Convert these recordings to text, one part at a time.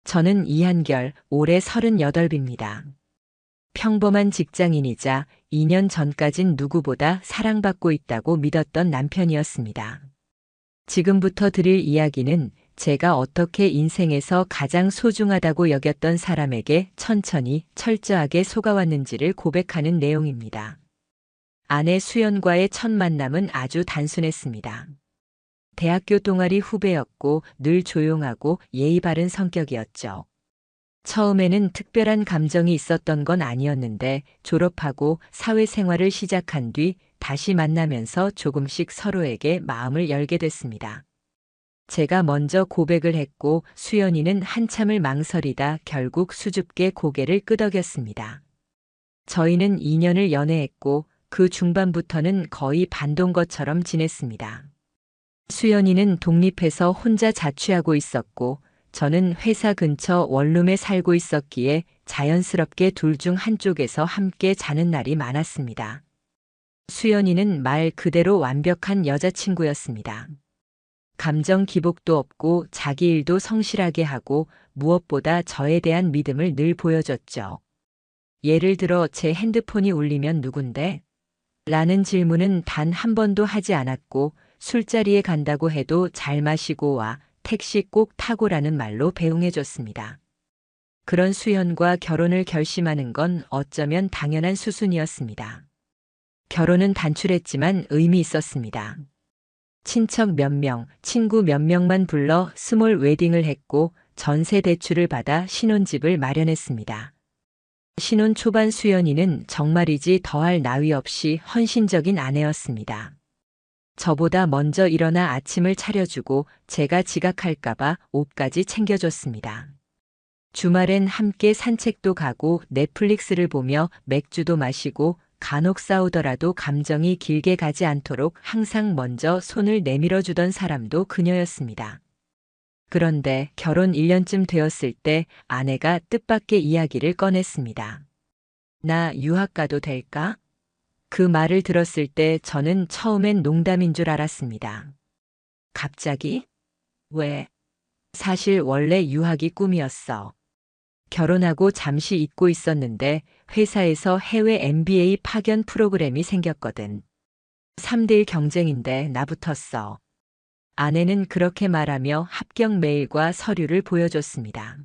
저는 이한결, 올해 38입니다. 평범한 직장인이자 2년 전까진 누구보다 사랑받고 있다고 믿었던 남편이었습니다. 지금부터 드릴 이야기는 제가 어떻게 인생에서 가장 소중하다고 여겼던 사람에게 천천히 철저하게 속아왔는지를 고백하는 내용입니다. 아내 수연과의 첫 만남은 아주 단순했습니다. 대학교 동아리 후배였고 늘 조용하고 예의 바른 성격이었죠. 처음에는 특별한 감정이 있었던 건 아니었는데 졸업하고 사회생활을 시작한 뒤 다시 만나면서 조금씩 서로에게 마음을 열게 됐습니다. 제가 먼저 고백을 했고 수연이는 한참을 망설이다 결국 수줍게 고개를 끄덕였습니다. 저희는 2년을 연애했고 그 중반부터는 거의 반동거처럼 지냈습니다. 수연이는 독립해서 혼자 자취하고 있었고 저는 회사 근처 원룸에 살고 있었기에 자연스럽게 둘 중 한쪽에서 함께 자는 날이 많았습니다. 수연이는 말 그대로 완벽한 여자친구였습니다. 감정 기복도 없고 자기 일도 성실하게 하고 무엇보다 저에 대한 믿음을 늘 보여줬죠. 예를 들어 제 핸드폰이 울리면 누군데? 라는 질문은 단 한 번도 하지 않았고 술자리에 간다고 해도 잘 마시고 와, 택시 꼭 타고라는 말로 배웅해줬습니다. 그런 수연과 결혼을 결심하는 건 어쩌면 당연한 수순이었습니다. 결혼은 단출했지만 의미 있었습니다. 친척 몇 명, 친구 몇 명만 불러 스몰 웨딩을 했고 전세 대출을 받아 신혼집을 마련했습니다. 신혼 초반 수연이는 정말이지 더할 나위 없이 헌신적인 아내였습니다. 저보다 먼저 일어나 아침을 차려주고 제가 지각할까봐 옷까지 챙겨줬습니다. 주말엔 함께 산책도 가고 넷플릭스를 보며 맥주도 마시고 간혹 싸우더라도 감정이 길게 가지 않도록 항상 먼저 손을 내밀어주던 사람도 그녀였습니다. 그런데 결혼 1년쯤 되었을 때 아내가 뜻밖의 이야기를 꺼냈습니다. 나 유학 가도 될까? 그 말을 들었을 때 저는 처음엔 농담인 줄 알았습니다. 갑자기? 왜? 사실 원래 유학이 꿈이었어. 결혼하고 잠시 잊고 있었는데 회사에서 해외 MBA 파견 프로그램이 생겼거든. 3대1 경쟁인데 나 붙었어. 아내는 그렇게 말하며 합격 메일과 서류를 보여줬습니다.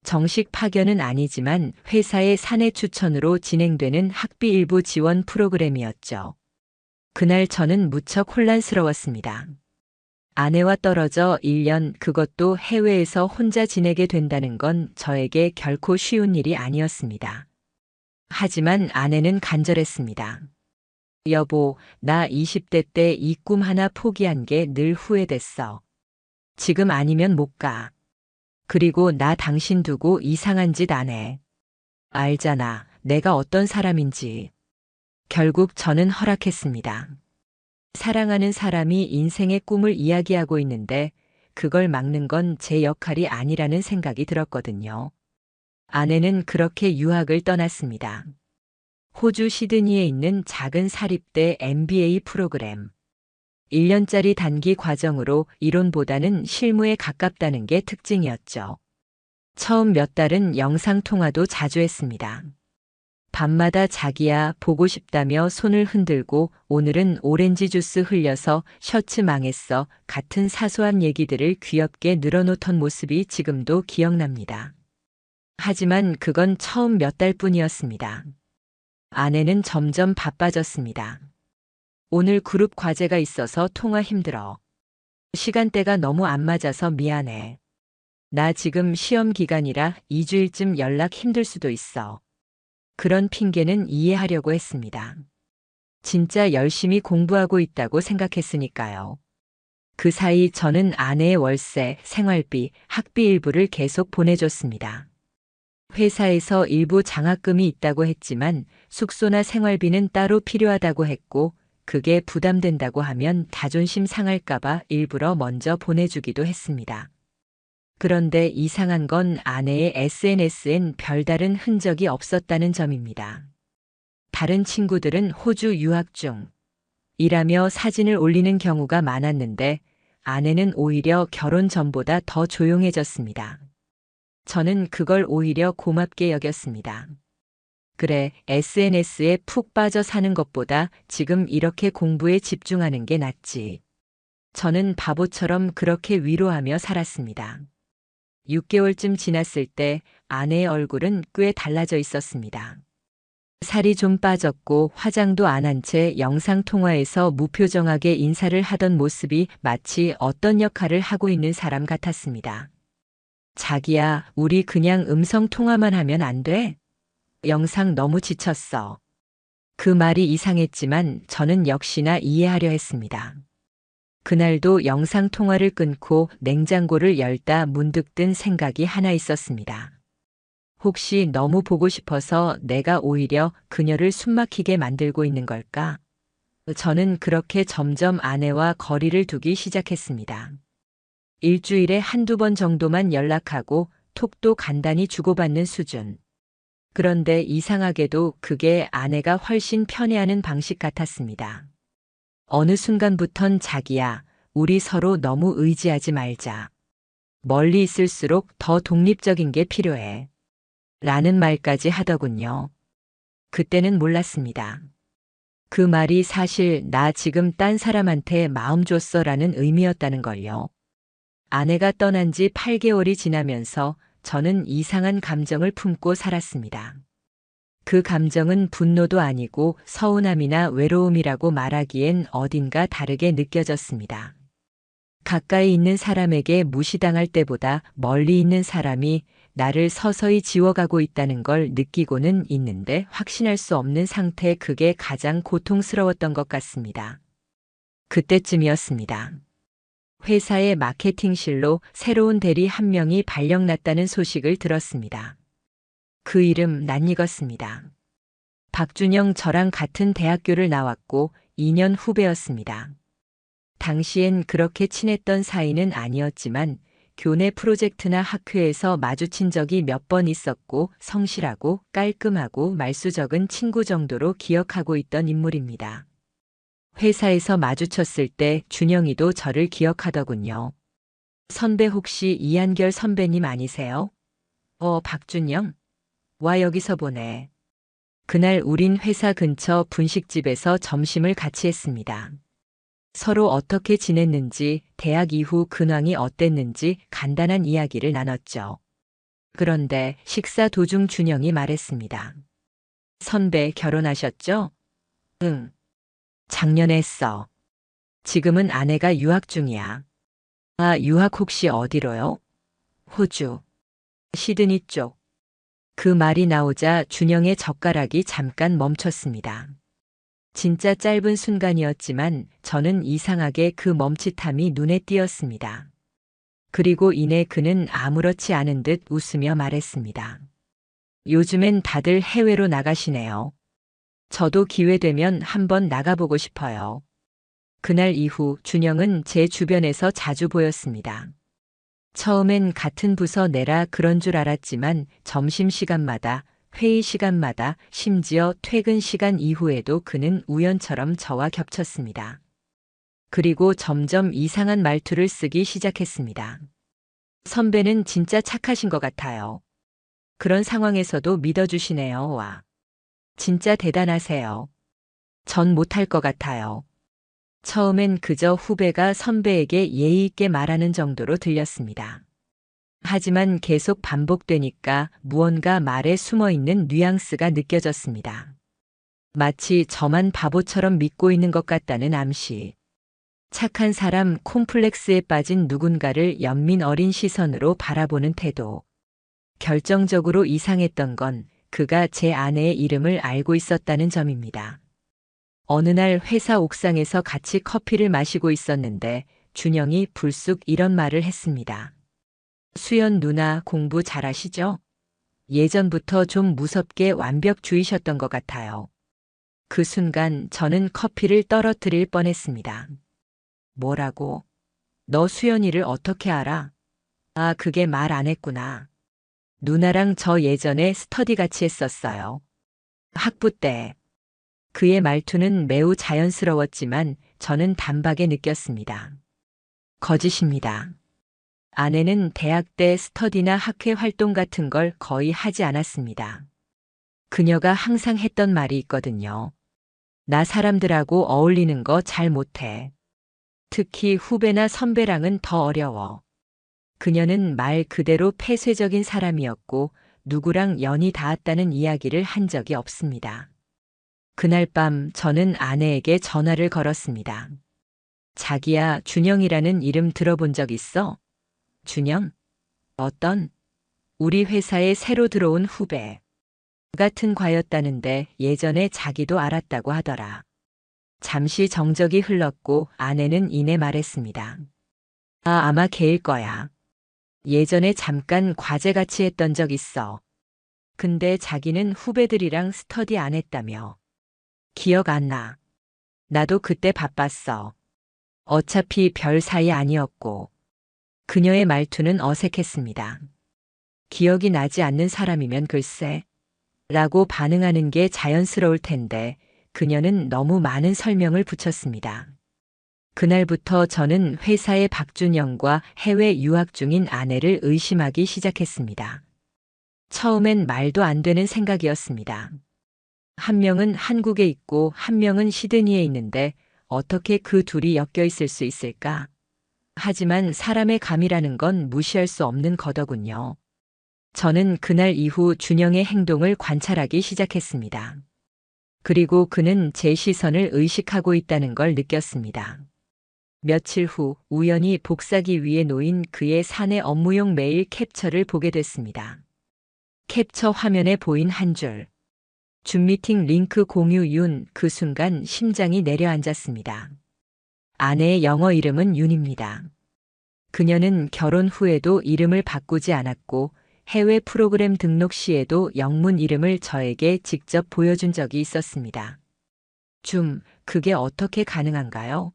정식 파견은 아니지만 회사의 사내 추천으로 진행되는 학비 일부 지원 프로그램이었죠. 그날 저는 무척 혼란스러웠습니다. 아내와 떨어져 1년, 그것도 해외에서 혼자 지내게 된다는 건 저에게 결코 쉬운 일이 아니었습니다. 하지만 아내는 간절했습니다. 여보, 나 20대 때 이 꿈 하나 포기한 게 늘 후회됐어. 지금 아니면 못 가. 그리고 나 당신 두고 이상한 짓 안 해. 알잖아, 내가 어떤 사람인지. 결국 저는 허락했습니다. 사랑하는 사람이 인생의 꿈을 이야기하고 있는데 그걸 막는 건 제 역할이 아니라는 생각이 들었거든요. 아내는 그렇게 유학을 떠났습니다. 호주 시드니에 있는 작은 사립대 MBA 프로그램. 1년짜리 단기 과정으로 이론보다는 실무에 가깝다는 게 특징이었죠. 처음 몇 달은 영상통화도 자주 했습니다. 밤마다 자기야 보고 싶다며 손을 흔들고 오늘은 오렌지 주스 흘려서 셔츠 망했어 같은 사소한 얘기들을 귀엽게 늘어놓던 모습이 지금도 기억납니다. 하지만 그건 처음 몇 달뿐이었습니다. 아내는 점점 바빠졌습니다. 오늘 그룹 과제가 있어서 통화 힘들어. 시간대가 너무 안 맞아서 미안해. 나 지금 시험 기간이라 2주일쯤 연락 힘들 수도 있어. 그런 핑계는 이해하려고 했습니다. 진짜 열심히 공부하고 있다고 생각했으니까요. 그 사이 저는 아내의 월세, 생활비, 학비 일부를 계속 보내줬습니다. 회사에서 일부 장학금이 있다고 했지만 숙소나 생활비는 따로 필요하다고 했고 그게 부담된다고 하면 자존심 상할까봐 일부러 먼저 보내주기도 했습니다. 그런데 이상한 건 아내의 SNS엔 별다른 흔적이 없었다는 점입니다. 다른 친구들은 호주 유학 중 이라며 사진을 올리는 경우가 많았는데 아내는 오히려 결혼 전보다 더 조용해졌습니다. 저는 그걸 오히려 고맙게 여겼습니다. 그래, SNS에 푹 빠져 사는 것보다 지금 이렇게 공부에 집중하는 게 낫지. 저는 바보처럼 그렇게 위로하며 살았습니다. 6개월쯤 지났을 때 아내의 얼굴은 꽤 달라져 있었습니다. 살이 좀 빠졌고 화장도 안 한 채 영상통화에서 무표정하게 인사를 하던 모습이 마치 어떤 역할을 하고 있는 사람 같았습니다. 자기야, 우리 그냥 음성통화만 하면 안 돼? 영상 너무 지쳤어. 그 말이 이상했지만 저는 역시나 이해하려 했습니다. 그날도 영상통화를 끊고 냉장고를 열다 문득 든 생각이 하나 있었습니다. 혹시 너무 보고 싶어서 내가 오히려 그녀를 숨막히게 만들고 있는 걸까? 저는 그렇게 점점 아내와 거리를 두기 시작했습니다. 일주일에 한두 번 정도만 연락하고 톡도 간단히 주고받는 수준. 그런데 이상하게도 그게 아내가 훨씬 편해하는 방식 같았습니다. 어느 순간부턴 자기야, 우리 서로 너무 의지하지 말자. 멀리 있을수록 더 독립적인 게 필요해. 라는 말까지 하더군요. 그때는 몰랐습니다. 그 말이 사실 나 지금 딴 사람한테 마음 줬어 라는 의미였다는 걸요. 아내가 떠난 지 8개월이 지나면서 저는 이상한 감정을 품고 살았습니다. 그 감정은 분노도 아니고 서운함이나 외로움이라고 말하기엔 어딘가 다르게 느껴졌습니다. 가까이 있는 사람에게 무시당할 때보다 멀리 있는 사람이 나를 서서히 지워가고 있다는 걸 느끼고는 있는데 확신할 수 없는 상태, 그게 가장 고통스러웠던 것 같습니다. 그때쯤이었습니다. 회사의 마케팅실로 새로운 대리 한 명이 발령났다는 소식을 들었습니다. 그 이름 낯익었습니다. 박준영, 저랑 같은 대학교를 나왔고 2년 후배였습니다. 당시엔 그렇게 친했던 사이는 아니었지만 교내 프로젝트나 학회에서 마주친 적이 몇 번 있었고 성실하고 깔끔하고 말수적은 친구 정도로 기억하고 있던 인물입니다. 회사에서 마주쳤을 때 준영이도 저를 기억하더군요. 선배, 혹시 이한결 선배님 아니세요? 박준영? 와, 여기서 보네. 그날 우린 회사 근처 분식집에서 점심을 같이 했습니다. 서로 어떻게 지냈는지, 대학 이후 근황이 어땠는지 간단한 이야기를 나눴죠. 그런데 식사 도중 준영이 말했습니다. 선배, 결혼하셨죠? 응. 작년에 했어. 지금은 아내가 유학 중이야. 아, 유학 혹시 어디로요? 호주. 시드니 쪽. 그 말이 나오자 준영의 젓가락이 잠깐 멈췄습니다. 진짜 짧은 순간이었지만 저는 이상하게 그 멈칫함이 눈에 띄었습니다. 그리고 이내 그는 아무렇지 않은 듯 웃으며 말했습니다. 요즘엔 다들 해외로 나가시네요. 저도 기회되면 한번 나가보고 싶어요. 그날 이후 준영은 제 주변에서 자주 보였습니다. 처음엔 같은 부서 내라 그런 줄 알았지만 점심시간마다, 회의 시간마다, 심지어 퇴근 시간 이후에도 그는 우연처럼 저와 겹쳤습니다. 그리고 점점 이상한 말투를 쓰기 시작했습니다. 선배는 진짜 착하신 것 같아요. 그런 상황에서도 믿어주시네요. 와. 진짜 대단하세요. 전 못할 것 같아요. 처음엔 그저 후배가 선배에게 예의 있게 말하는 정도로 들렸습니다. 하지만 계속 반복되니까 무언가 말에 숨어있는 뉘앙스가 느껴졌습니다. 마치 저만 바보처럼 믿고 있는 것 같다는 암시. 착한 사람 콤플렉스에 빠진 누군가를 연민 어린 시선으로 바라보는 태도. 결정적으로 이상했던 건 그가 제 아내의 이름을 알고 있었다는 점입니다. 어느 날 회사 옥상에서 같이 커피를 마시고 있었는데 준영이 불쑥 이런 말을 했습니다. 수연 누나 공부 잘하시죠? 예전부터 좀 무섭게 완벽주의셨던 것 같아요. 그 순간 저는 커피를 떨어뜨릴 뻔했습니다. 뭐라고? 너 수연이를 어떻게 알아? 아, 그게 말 안 했구나. 누나랑 저 예전에 스터디 같이 했었어요. 학부 때. 그의 말투는 매우 자연스러웠지만 저는 단박에 느꼈습니다. 거짓입니다. 아내는 대학 때 스터디나 학회 활동 같은 걸 거의 하지 않았습니다. 그녀가 항상 했던 말이 있거든요. 나 사람들하고 어울리는 거 잘 못해. 특히 후배나 선배랑은 더 어려워. 그녀는 말 그대로 폐쇄적인 사람이었고 누구랑 연이 닿았다는 이야기를 한 적이 없습니다. 그날 밤 저는 아내에게 전화를 걸었습니다. 자기야, 준영이라는 이름 들어본 적 있어? 준영? 어떤? 우리 회사에 새로 들어온 후배. 같은 과였다는데 예전에 자기도 알았다고 하더라. 잠시 정적이 흘렀고 아내는 이내 말했습니다. 아마 걔일 거야. 예전에 잠깐 과제 같이 했던 적 있어. 근데 자기는 후배들이랑 스터디 안 했다며. 기억 안 나. 나도 그때 바빴어. 어차피 별 사이 아니었고. 그녀의 말투는 어색했습니다. 기억이 나지 않는 사람이면 글쎄. 라고 반응하는 게 자연스러울 텐데 그녀는 너무 많은 설명을 붙였습니다. 그날부터 저는 회사의 박준영과 해외 유학 중인 아내를 의심하기 시작했습니다. 처음엔 말도 안 되는 생각이었습니다. 한 명은 한국에 있고 한 명은 시드니에 있는데 어떻게 그 둘이 엮여 있을 수 있을까? 하지만 사람의 감이라는 건 무시할 수 없는 거더군요. 저는 그날 이후 준영의 행동을 관찰하기 시작했습니다. 그리고 그는 제 시선을 의식하고 있다는 걸 느꼈습니다. 며칠 후 우연히 복사기 위에 놓인 그의 사내 업무용 메일 캡처를 보게 됐습니다. 캡처 화면에 보인 한 줄. 줌 미팅 링크 공유 윤. 그 순간 심장이 내려앉았습니다. 아내의 영어 이름은 윤입니다. 그녀는 결혼 후에도 이름을 바꾸지 않았고 해외 프로그램 등록 시에도 영문 이름을 저에게 직접 보여준 적이 있었습니다. 그게 어떻게 가능한가요?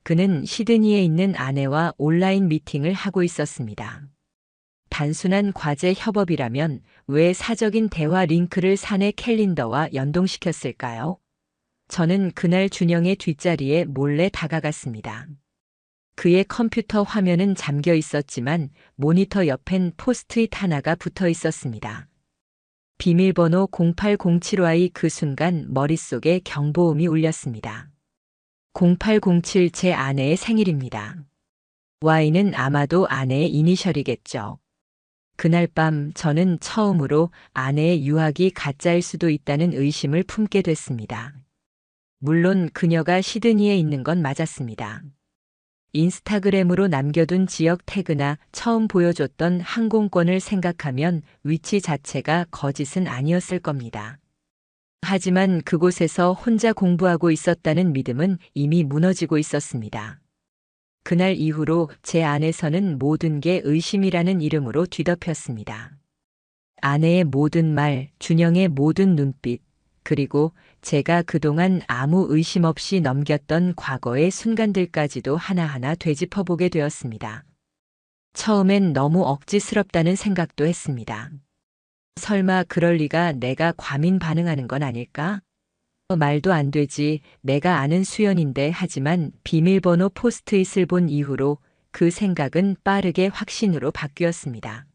그는 시드니에 있는 아내와 온라인 미팅을 하고 있었습니다. 단순한 과제 협업이라면 왜 사적인 대화 링크를 사내 캘린더와 연동시켰을까요? 저는 그날 준영의 뒷자리에 몰래 다가갔습니다. 그의 컴퓨터 화면은 잠겨 있었지만 모니터 옆엔 포스트잇 하나가 붙어 있었습니다. 비밀번호 0807Y. 그 순간 머릿속에 경보음이 울렸습니다. 0807 제 아내의 생일입니다. Y는 아마도 아내의 이니셜이겠죠. 그날 밤 저는 처음으로 아내의 유학이 가짜일 수도 있다는 의심을 품게 됐습니다. 물론 그녀가 시드니에 있는 건 맞았습니다. 인스타그램으로 남겨둔 지역 태그나 처음 보여줬던 항공권을 생각하면 위치 자체가 거짓은 아니었을 겁니다. 하지만 그곳에서 혼자 공부하고 있었다는 믿음은 이미 무너지고 있었습니다. 그날 이후로 제 안에서는 모든 게 의심이라는 이름으로 뒤덮였습니다. 아내의 모든 말, 준영의 모든 눈빛, 그리고 제가 그동안 아무 의심 없이 넘겼던 과거의 순간들까지도 하나하나 되짚어보게 되었습니다. 처음엔 너무 억지스럽다는 생각도 했습니다. 설마 그럴 리가, 내가 과민 반응하는 건 아닐까? 말도 안 되지, 내가 아는 수연인데. 하지만 비밀번호 포스트잇을 본 이후로 그 생각은 빠르게 확신으로 바뀌었습니다.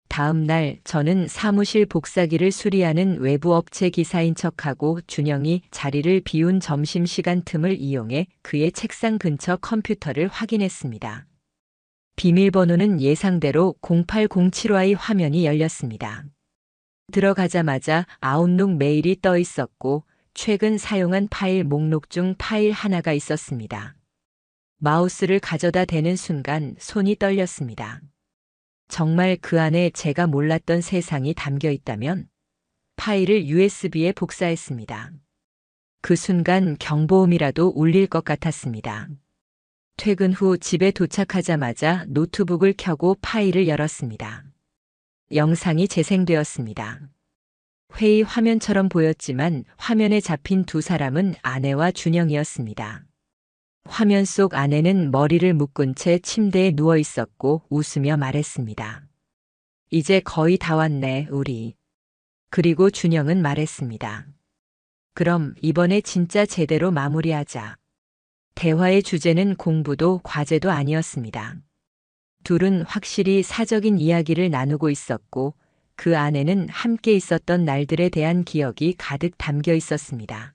다음 날 저는 사무실 복사기를 수리하는 외부 업체 기사인 척하고 준영이 자리를 비운 점심시간 틈을 이용해 그의 책상 근처 컴퓨터를 확인했습니다. 비밀번호는 예상대로 0807Y. 화면이 열렸습니다. 들어가자마자 아웃룩 메일이 떠 있었고 최근 사용한 파일 목록 중 파일 하나가 있었습니다. 마우스를 가져다 대는 순간 손이 떨렸습니다. 정말 그 안에 제가 몰랐던 세상이 담겨 있다면? 파일을 USB에 복사했습니다. 그 순간 경보음이라도 울릴 것 같았습니다. 퇴근 후 집에 도착하자마자 노트북을 켜고 파일을 열었습니다. 영상이 재생되었습니다. 회의 화면처럼 보였지만 화면에 잡힌 두 사람은 아내와 준영이었습니다. 화면 속 아내는 머리를 묶은 채 침대에 누워 있었고 웃으며 말했습니다. 이제 거의 다 왔네, 우리. 그리고 준영은 말했습니다. 그럼 이번에 진짜 제대로 마무리하자. 대화의 주제는 공부도 과제도 아니었습니다. 둘은 확실히 사적인 이야기를 나누고 있었고 그 안에는 함께 있었던 날들에 대한 기억이 가득 담겨 있었습니다.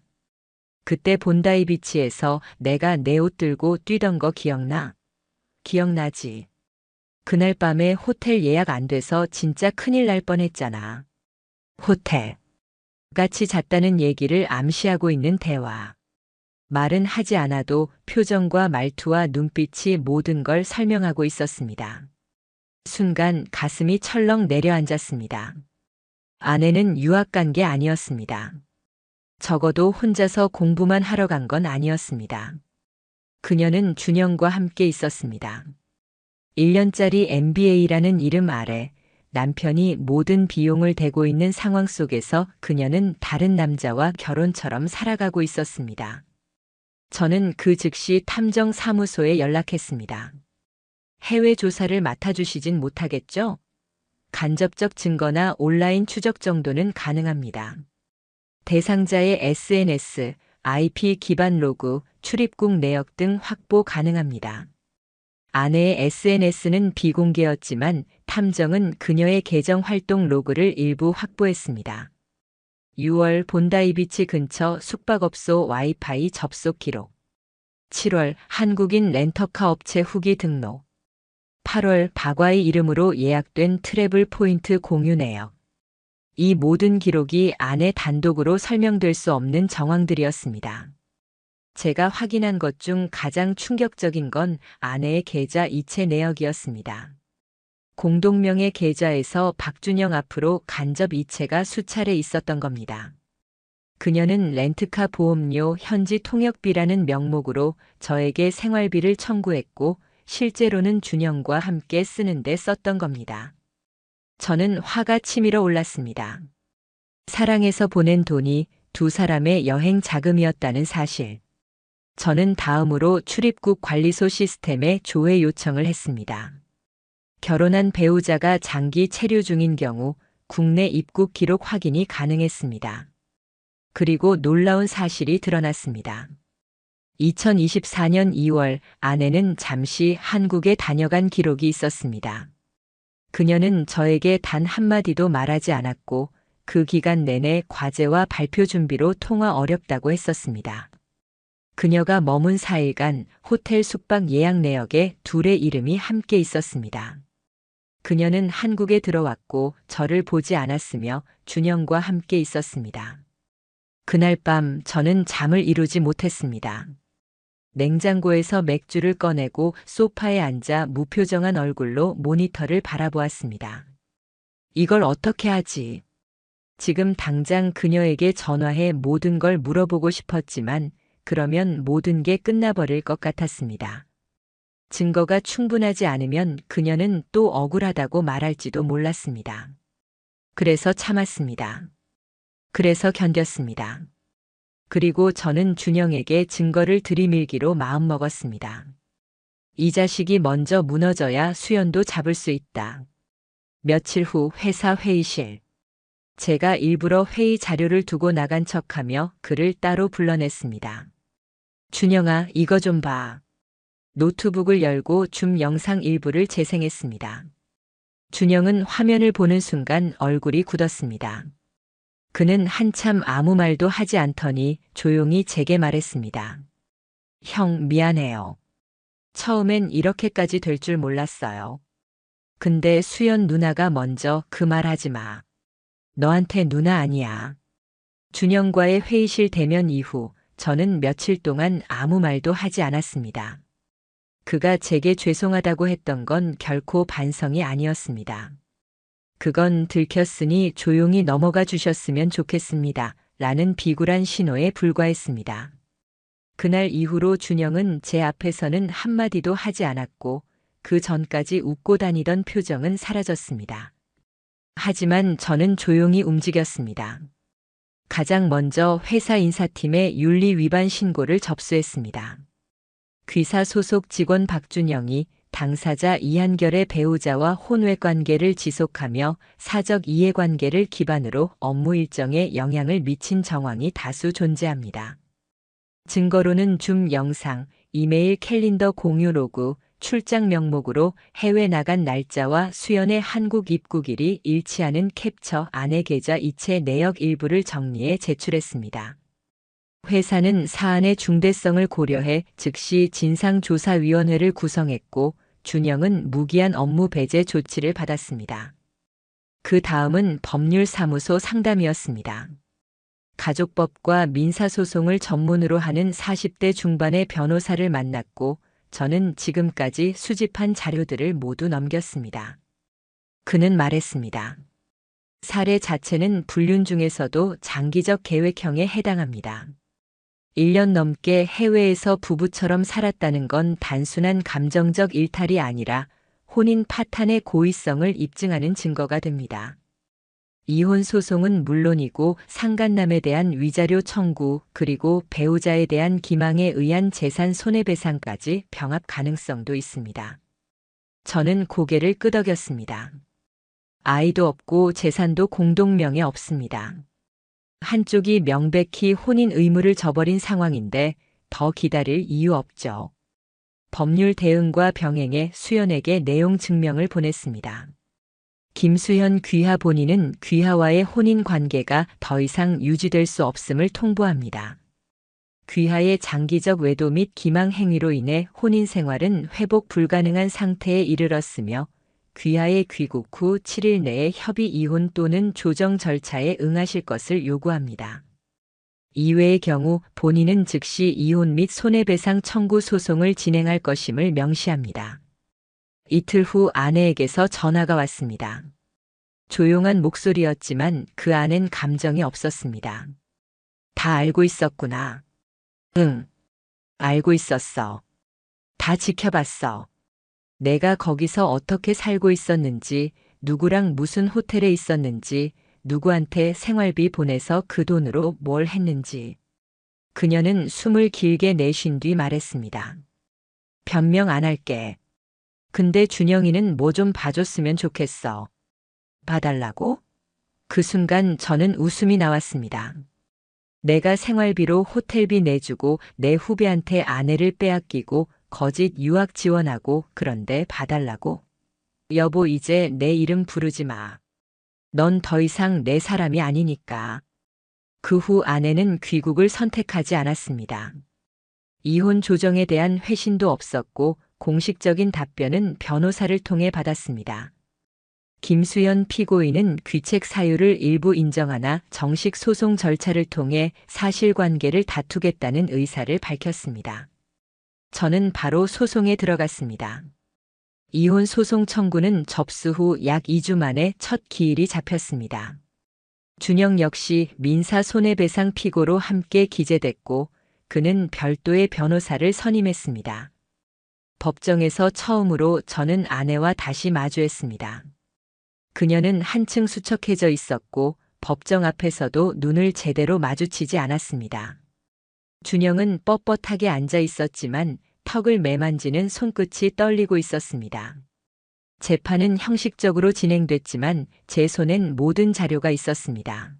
그때 본다이 비치에서 내가 내 옷 들고 뛰던 거 기억나? 기억나지? 그날 밤에 호텔 예약 안 돼서 진짜 큰일 날 뻔했잖아. 호텔. 같이 잤다는 얘기를 암시하고 있는 대화. 말은 하지 않아도 표정과 말투와 눈빛이 모든 걸 설명하고 있었습니다. 순간 가슴이 철렁 내려앉았습니다. 아내는 유학 간 게 아니었습니다. 적어도 혼자서 공부만 하러 간 건 아니었습니다. 그녀는 준영과 함께 있었습니다. 1년짜리 MBA라는 이름 아래 남편이 모든 비용을 대고 있는 상황 속에서 그녀는 다른 남자와 결혼처럼 살아가고 있었습니다. 저는 그 즉시 탐정사무소에 연락했습니다. 해외 조사를 맡아주시진 못하겠죠? 간접적 증거나 온라인 추적 정도는 가능합니다. 대상자의 SNS, IP 기반 로그, 출입국 내역 등 확보 가능합니다. 아내의 SNS는 비공개였지만 탐정은 그녀의 계정 활동 로그를 일부 확보했습니다. 6월 본다이비치 근처 숙박업소 와이파이 접속 기록. 7월 한국인 렌터카 업체 후기 등록. 8월 박와의 이름으로 예약된 트래블 포인트 공유 내역. 이 모든 기록이 아내 단독으로 설명될 수 없는 정황들이었습니다. 제가 확인한 것 중 가장 충격적인 건 아내의 계좌 이체 내역이었습니다. 공동명의 계좌에서 박준영 앞으로 간접 이체가 수차례 있었던 겁니다. 그녀는 렌트카 보험료 현지 통역비라는 명목으로 저에게 생활비를 청구했고 실제로는 준영과 함께 쓰는데 썼던 겁니다. 저는 화가 치밀어 올랐습니다. 사랑해서 보낸 돈이 두 사람의 여행 자금이었다는 사실. 저는 다음으로 출입국 관리소 시스템에 조회 요청을 했습니다. 결혼한 배우자가 장기 체류 중인 경우 국내 입국 기록 확인이 가능했습니다. 그리고 놀라운 사실이 드러났습니다. 2024년 2월 아내는 잠시 한국에 다녀간 기록이 있었습니다. 그녀는 저에게 단 한마디도 말하지 않았고 그 기간 내내 과제와 발표 준비로 통화 어렵다고 했었습니다. 그녀가 머문 4일간 호텔 숙박 예약 내역에 둘의 이름이 함께 있었습니다. 그녀는 한국에 들어왔고 저를 보지 않았으며 준영과 함께 있었습니다. 그날 밤 저는 잠을 이루지 못했습니다. 냉장고에서 맥주를 꺼내고 소파에 앉아 무표정한 얼굴로 모니터를 바라보았습니다. 이걸 어떻게 하지? 지금 당장 그녀에게 전화해 모든 걸 물어보고 싶었지만 그러면 모든 게 끝나버릴 것 같았습니다. 증거가 충분하지 않으면 그녀는 또 억울하다고 말할지도 몰랐습니다. 그래서 참았습니다. 그래서 견뎠습니다. 그리고 저는 준영에게 증거를 들이밀기로 마음먹었습니다. 이 자식이 먼저 무너져야 수연도 잡을 수 있다. 며칠 후 회사 회의실. 제가 일부러 회의 자료를 두고 나간 척하며 그를 따로 불러냈습니다. 준영아, 이거 좀 봐. 노트북을 열고 줌 영상 일부를 재생했습니다. 준영은 화면을 보는 순간 얼굴이 굳었습니다. 그는 한참 아무 말도 하지 않더니 조용히 제게 말했습니다. 형, 미안해요. 처음엔 이렇게까지 될 줄 몰랐어요. 근데 수연 누나가 먼저 그 말 하지 마. 너한테 누나 아니야. 준영과의 회의실 대면 이후 저는 며칠 동안 아무 말도 하지 않았습니다. 그가 제게 죄송하다고 했던 건 결코 반성이 아니었습니다. 그건 들켰으니 조용히 넘어가 주셨으면 좋겠습니다. 라는 비굴한 신호에 불과했습니다. 그날 이후로 준영은 제 앞에서는 한마디도 하지 않았고 그 전까지 웃고 다니던 표정은 사라졌습니다. 하지만 저는 조용히 움직였습니다. 가장 먼저 회사 인사팀에 윤리 위반 신고를 접수했습니다. 귀사 소속 직원 박준영이 당사자 이한결의 배우자와 혼외 관계를 지속하며 사적 이해관계를 기반으로 업무 일정에 영향을 미친 정황이 다수 존재합니다. 증거로는 줌 영상, 이메일 캘린더 공유 로그, 출장 명목으로 해외 나간 날짜와 수연의 한국 입국일이 일치하는 캡처 아내 계좌 이체 내역 일부를 정리해 제출했습니다. 회사는 사안의 중대성을 고려해 즉시 진상조사위원회를 구성했고 준영은 무기한 업무 배제 조치를 받았습니다. 그 다음은 법률사무소 상담이었습니다. 가족법과 민사소송을 전문으로 하는 40대 중반의 변호사를 만났고 저는 지금까지 수집한 자료들을 모두 넘겼습니다. 그는 말했습니다. 사례 자체는 불륜 중에서도 장기적 계획형에 해당합니다. 1년 넘게 해외에서 부부처럼 살았다는 건 단순한 감정적 일탈이 아니라 혼인 파탄의 고의성을 입증하는 증거가 됩니다. 이혼 소송은 물론이고 상간남에 대한 위자료 청구 그리고 배우자에 대한 기망에 의한 재산 손해배상까지 병합 가능성도 있습니다. 저는 고개를 끄덕였습니다. 아이도 없고 재산도 공동명에 없습니다. 한쪽이 명백히 혼인 의무를 저버린 상황인데 더 기다릴 이유 없죠. 법률 대응과 병행해 수연에게 내용 증명을 보냈습니다. 김수현 귀하 본인은 귀하와의 혼인 관계가 더 이상 유지될 수 없음을 통보합니다. 귀하의 장기적 외도 및 기망 행위로 인해 혼인 생활은 회복 불가능한 상태에 이르렀으며 귀하의 귀국 후 7일 내에 협의 이혼 또는 조정 절차에 응하실 것을 요구합니다. 이외의 경우 본인은 즉시 이혼 및 손해배상 청구 소송을 진행할 것임을 명시합니다. 이틀 후 아내에게서 전화가 왔습니다. 조용한 목소리였지만 그 안엔 감정이 없었습니다. 다 알고 있었구나. 응. 알고 있었어. 다 지켜봤어. 내가 거기서 어떻게 살고 있었는지, 누구랑 무슨 호텔에 있었는지, 누구한테 생활비 보내서 그 돈으로 뭘 했는지. 그녀는 숨을 길게 내쉰 뒤 말했습니다. 변명 안 할게. 근데 준영이는 뭐 좀 봐줬으면 좋겠어. 봐달라고? 그 순간 저는 웃음이 나왔습니다. 내가 생활비로 호텔비 내주고 내 후배한테 아내를 빼앗기고 거짓 유학 지원하고 그런데 봐달라고? 여보 이제 내 이름 부르지 마. 넌 더 이상 내 사람이 아니니까. 그 후 아내는 귀국을 선택하지 않았습니다. 이혼 조정에 대한 회신도 없었고 공식적인 답변은 변호사를 통해 받았습니다. 김수연 피고인은 귀책 사유를 일부 인정하나 정식 소송 절차를 통해 사실관계를 다투겠다는 의사를 밝혔습니다. 저는 바로 소송에 들어갔습니다. 이혼 소송 청구는 접수 후 약 2주 만에 첫 기일이 잡혔습니다. 준영 역시 민사 손해배상 피고로 함께 기재됐고 그는 별도의 변호사를 선임했습니다. 법정에서 처음으로 저는 아내와 다시 마주했습니다. 그녀는 한층 수척해져 있었고 법정 앞에서도 눈을 제대로 마주치지 않았습니다. 준영은 뻣뻣하게 앉아 있었지만 턱을 매만지는 손끝이 떨리고 있었습니다. 재판은 형식적으로 진행됐지만 제 손엔 모든 자료가 있었습니다.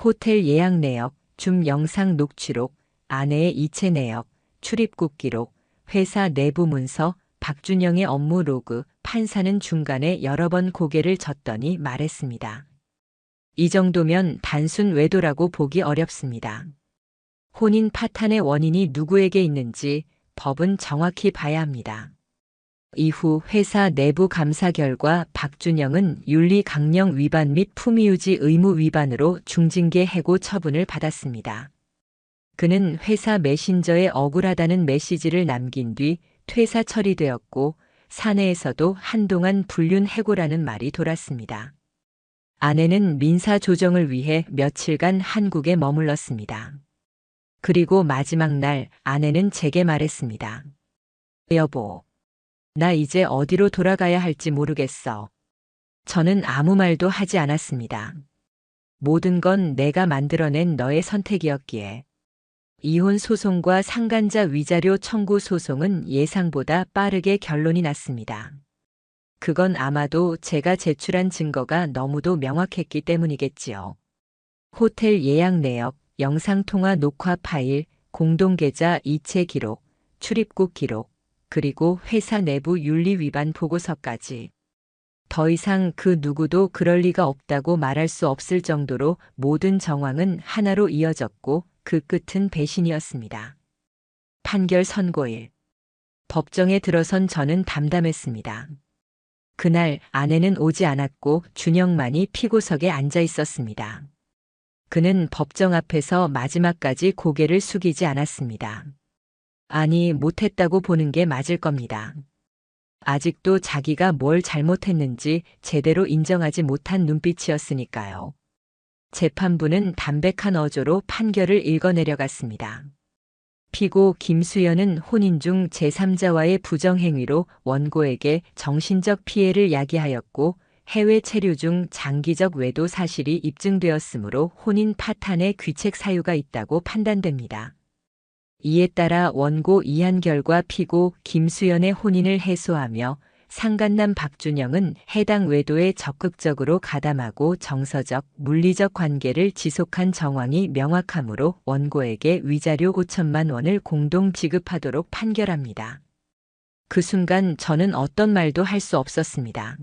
호텔 예약 내역, 줌 영상 녹취록, 아내의 이체 내역, 출입국 기록, 회사 내부 문서, 박준영의 업무 로그, 판사는 중간에 여러 번 고개를 젓더니 말했습니다. 이 정도면 단순 외도라고 보기 어렵습니다. 혼인 파탄의 원인이 누구에게 있는지 법은 정확히 봐야 합니다. 이후 회사 내부 감사 결과 박준영은 윤리 강령 위반 및 품위유지 의무 위반으로 중징계 해고 처분을 받았습니다. 그는 회사 메신저에 억울하다는 메시지를 남긴 뒤 퇴사 처리되었고 사내에서도 한동안 불륜 해고라는 말이 돌았습니다. 아내는 민사 조정을 위해 며칠간 한국에 머물렀습니다. 그리고 마지막 날 아내는 제게 말했습니다. 여보, 나 이제 어디로 돌아가야 할지 모르겠어. 저는 아무 말도 하지 않았습니다. 모든 건 내가 만들어낸 너의 선택이었기에. 이혼 소송과 상간자 위자료 청구 소송은 예상보다 빠르게 결론이 났습니다. 그건 아마도 제가 제출한 증거가 너무도 명확했기 때문이겠지요. 호텔 예약 내역, 영상통화 녹화 파일, 공동계좌 이체 기록, 출입국 기록, 그리고 회사 내부 윤리 위반 보고서까지. 더 이상 그 누구도 그럴 리가 없다고 말할 수 없을 정도로 모든 정황은 하나로 이어졌고 그 끝은 배신이었습니다. 판결 선고일. 법정에 들어선 저는 담담했습니다. 그날 아내는 오지 않았고 준영만이 피고석에 앉아 있었습니다. 그는 법정 앞에서 마지막까지 고개를 숙이지 않았습니다. 아니, 못했다고 보는 게 맞을 겁니다. 아직도 자기가 뭘 잘못했는지 제대로 인정하지 못한 눈빛이었으니까요. 재판부는 담백한 어조로 판결을 읽어내려갔습니다. 피고 김수연은 혼인 중 제3자와의 부정행위로 원고에게 정신적 피해를 야기하였고 해외 체류 중 장기적 외도 사실이 입증되었으므로 혼인 파탄의 귀책 사유가 있다고 판단됩니다. 이에 따라 원고 이한결과 피고 김수연의 혼인을 해소하며 상간남 박준영은 해당 외도에 적극적으로 가담하고 정서적, 물리적 관계를 지속한 정황이 명확하므로 원고에게 위자료 5천만 원을 공동 지급하도록 판결합니다. 그 순간 저는 어떤 말도 할 수 없었습니다.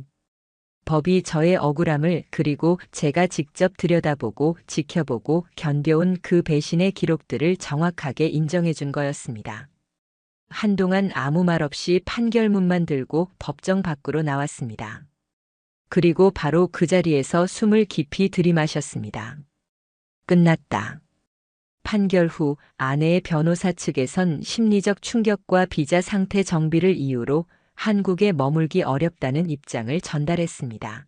법이 저의 억울함을 그리고 제가 직접 들여다보고 지켜보고 견뎌온 그 배신의 기록들을 정확하게 인정해 준 거였습니다. 한동안 아무 말 없이 판결문만 들고 법정 밖으로 나왔습니다. 그리고 바로 그 자리에서 숨을 깊이 들이마셨습니다. 끝났다. 판결 후 아내의 변호사 측에선 심리적 충격과 비자 상태 정비를 이유로 한국에 머물기 어렵다는 입장을 전달했습니다.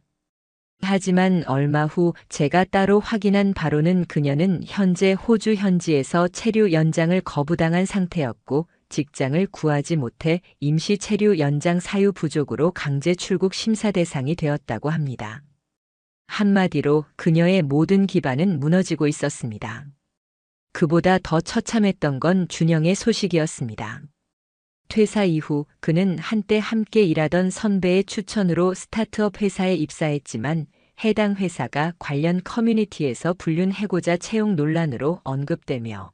하지만 얼마 후 제가 따로 확인한 바로는 그녀는 현재 호주 현지에서 체류 연장을 거부당한 상태였고 직장을 구하지 못해 임시 체류 연장 사유 부족으로 강제 출국 심사 대상이 되었다고 합니다. 한마디로 그녀의 모든 기반은 무너지고 있었습니다. 그보다 더 처참했던 건 준영의 소식이었습니다. 퇴사 이후 그는 한때 함께 일하던 선배의 추천으로 스타트업 회사에 입사했지만 해당 회사가 관련 커뮤니티에서 불륜 해고자 채용 논란으로 언급되며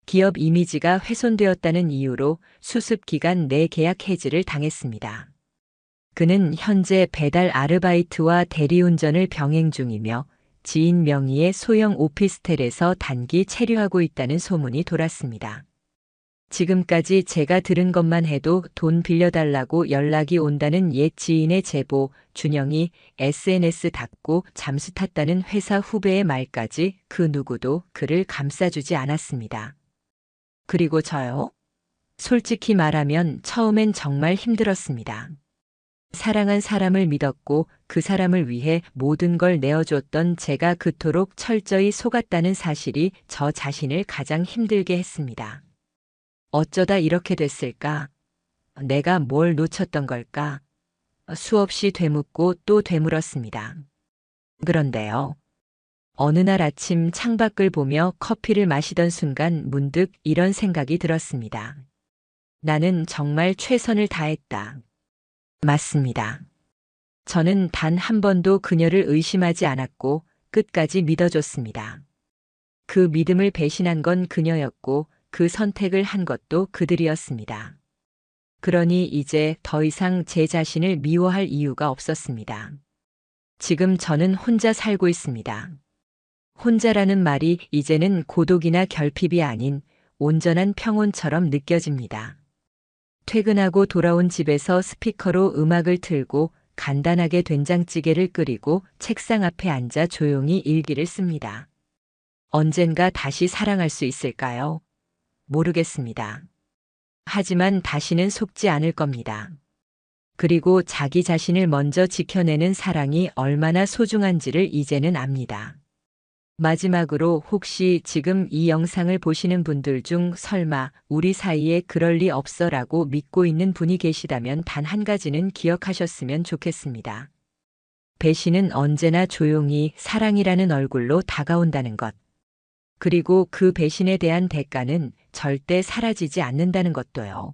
기업 이미지가 훼손되었다는 이유로 수습 기간 내 계약 해지를 당했습니다. 그는 현재 배달 아르바이트와 대리운전을 병행 중이며 지인 명의의 소형 오피스텔에서 단기 체류하고 있다는 소문이 돌았습니다. 지금까지 제가 들은 것만 해도 돈 빌려달라고 연락이 온다는 옛 지인의 제보, 준영이 SNS 닫고 잠수 탔다는 회사 후배의 말까지 그 누구도 그를 감싸주지 않았습니다. 그리고 저요? 솔직히 말하면 처음엔 정말 힘들었습니다. 사랑한 사람을 믿었고 그 사람을 위해 모든 걸 내어줬던 제가 그토록 철저히 속았다는 사실이 저 자신을 가장 힘들게 했습니다. 어쩌다 이렇게 됐을까? 내가 뭘 놓쳤던 걸까? 수없이 되묻고 또 되물었습니다. 그런데요. 어느 날 아침 창밖을 보며 커피를 마시던 순간 문득 이런 생각이 들었습니다. 나는 정말 최선을 다했다. 맞습니다. 저는 단 한 번도 그녀를 의심하지 않았고 끝까지 믿어줬습니다. 그 믿음을 배신한 건 그녀였고 그 선택을 한 것도 그들이었습니다. 그러니 이제 더 이상 제 자신을 미워할 이유가 없었습니다. 지금 저는 혼자 살고 있습니다. 혼자라는 말이 이제는 고독이나 결핍이 아닌 온전한 평온처럼 느껴집니다. 퇴근하고 돌아온 집에서 스피커로 음악을 틀고 간단하게 된장찌개를 끓이고 책상 앞에 앉아 조용히 일기를 씁니다. 언젠가 다시 사랑할 수 있을까요? 모르겠습니다. 하지만 다시는 속지 않을 겁니다. 그리고 자기 자신을 먼저 지켜내는 사랑이 얼마나 소중한지를 이제는 압니다. 마지막으로 혹시 지금 이 영상을 보시는 분들 중 설마 우리 사이에 그럴 리 없어라고 믿고 있는 분이 계시다면 단 한 가지는 기억하셨으면 좋겠습니다. 배신은 언제나 조용히 사랑이라는 얼굴로 다가온다는 것. 그리고 그 배신에 대한 대가는 절대 사라지지 않는다는 것도요.